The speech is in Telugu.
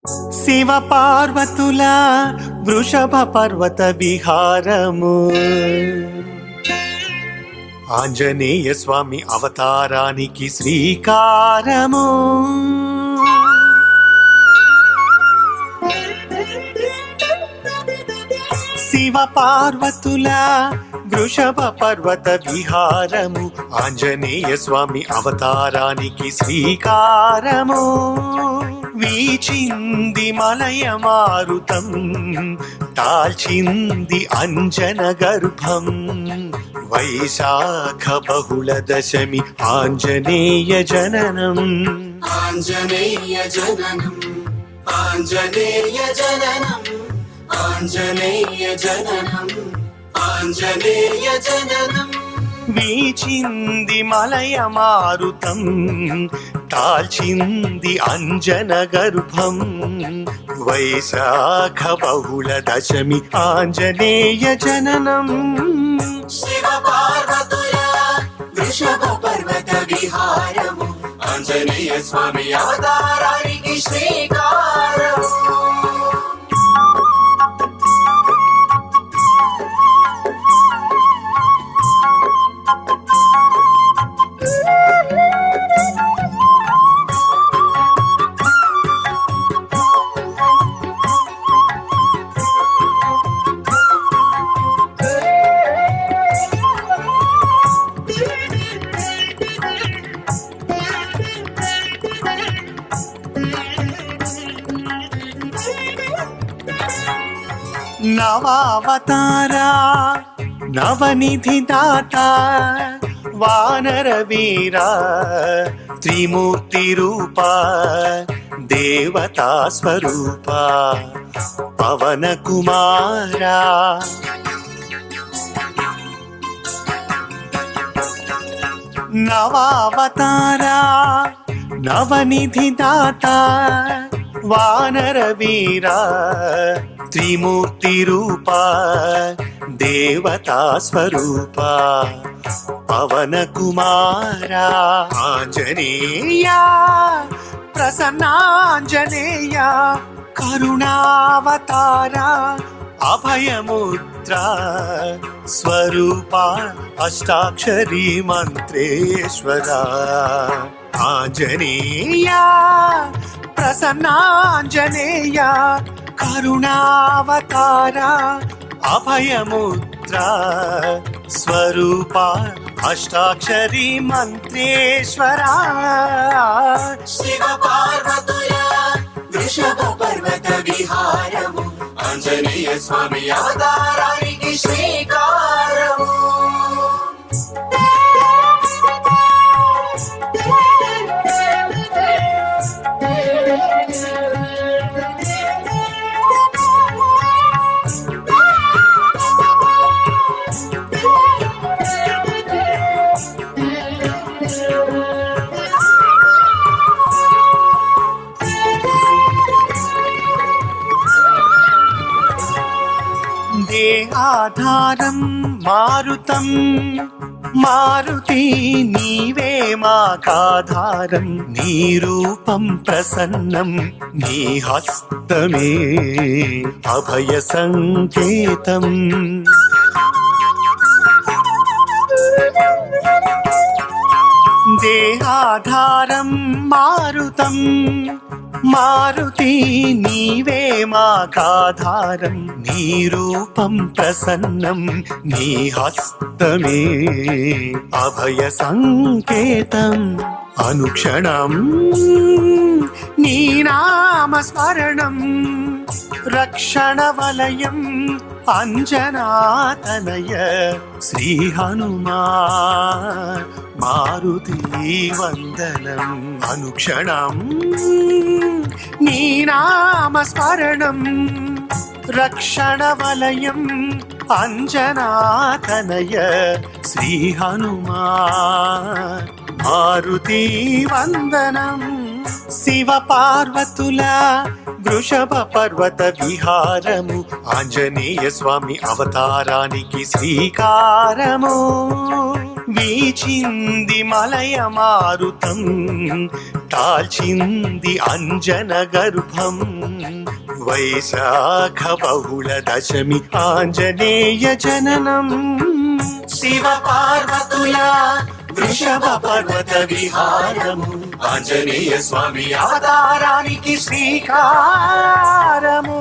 శివ పార్వతుల వృషభ పర్వత విహారము, ఆంజనేయ స్వామి అవతారానికి శ్రీకారము. శివ పార్వతుల వృషభ పర్వత విహారము, ఆంజనేయ స్వామి అవతారానికి శ్రీకారము. వీచింది మలయ మారుతం, తాల్చింది అంజన గర్భం. వైశాఖ బహుళ దశమి ఆంజనేయ జననం, ఆంజనేయ జననం, ఆంజనేయ జననం, ఆంజనేయ జననం, ఆంజనేయ జననం. వీచింది మలయ మారుతం, తాల్చింది అంజన గర్భం. వైశాఖ బహుళ దశమి ఆంజనేయ జననం. శివ పార్వతుల వృషభ పర్వత విహారము, ఆంజనేయ స్వామి అవతారానికి శ్రీకారము. నవావతార నవనిధి దాత, వానర వీర త్రిమూర్తి రూప, దేవతా స్వరూప పవన కుమార. నవావతార నవనిధి దాత, వానర వీర త్రిమూర్తి రూప, దేవతా స్వరూప పవన కుమార. ఆంజనేయ ప్రసన్నాంజనేయ, కరుణావతార అభయముద్ర స్వరూప, అష్టాక్షరీ మంత్రేశ్వర. ఆంజనేయ ప్రసన్నాంజనేయ, కరుణావతార అభయముద్ర స్వరూప, అష్టాక్షరీ మంత్రేశ్వర. శివ పార్వతుల వృషభ పర్వత విహారము, ఆంజనేయ స్వామి అవతారానికి శ్రీకారము. దేహాధారం మారుతం, మారుతి నీవే మాకాధారం. నీ రూపం ప్రసన్నం, నీ హస్తమే అభయ సంకేతం. దేహాధారం మారుతం, మారుతి నీవే మాకాధారం. నీ రూపం ప్రసన్నం, నీ హస్తమే అభయ సంకేతం. అనుక్షణం నీ నామ స్మరణం, రక్షణ వలయం అంజనాతనయ. శ్రీ హనుమా మారుతి వందనం. అనుక్షణం నీ నామ స్మరణం, రక్షణ వలయం అంజనాతనయ. శ్రీ హనుమా మారుతి వందనం. శివ పార్వతుల వృషభ పర్వత విహారము, ఆంజనేయ స్వామి అవతారానికి శ్రీకారము. వీచింది మలయ మారుతం తాల్చింది అంజన గర్భం వైశాఖ బహుళ దశమి ఆంజనేయ జననం శివ పార్వతుల వృషభ పర్వత విహారము ఆంజనేయ స్వామి అవతారానికి శ్రీకారము